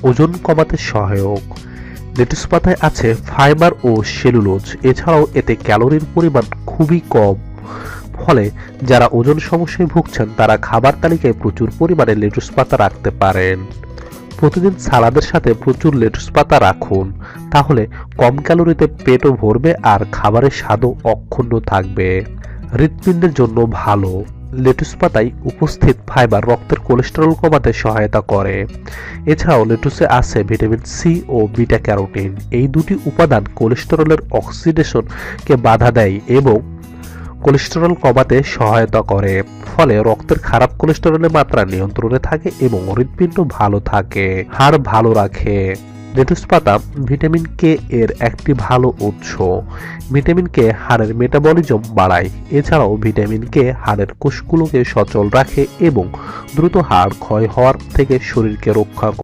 ওজন কমাতে সহায়ক। লেটুস পাতায় আছে ফাইবার ও সেলুলোজ, এছাড়াও এতে ক্যালোরির পরিমাণ খুবই কম। ফলে যারা ওজন সমস্যায় ভুগছেন তারা খাবার তালিকায় প্রচুর পরিমাণে লেটুস পাতা রাখতে পারেন। প্রতিদিন সালাদের সাথে প্রচুর লেটুস পাতা রাখুন, তাহলে কম ক্যালোরিতে পেটও ভরবে আর খাবারের স্বাদও অক্ষুণ্ণ থাকবে। হৃৎপিণ্ডের জন্য ভালো। লেটুস পাতায় উপস্থিত ফাইবার রক্তের কোলেস্টেরল কমাতে সহায়তা করে। এছাড়াও লেটুসে আছে ভিটামিন সি ও বিটা ক্যারোটিন। এই দুটি উপাদান কোলেস্টেরলের অক্সিডেশনকে বাধা দেয় এবং কোলেস্টেরল কমাতে সহায়তা করে। ফলে রক্তের খারাপ কোলেস্টেরলের মাত্রা নিয়ন্ত্রণে থাকে এবং হৃৎপিণ্ড ভালো থাকে, হাড় ভালো রাখে। লেটুস পাতা ভিটামিন কে এর একটি ভালো উৎস। ভিটামিন কে হাড়ের মেটাবলিজম বাড়ায়। এছাড়াও ভিটামিন কে হাড়ের কোষগুলোকে সচল রাখে এবং দ্রুত হাড় ক্ষয় হওয়ার থেকে শরীরকে রক্ষা করে।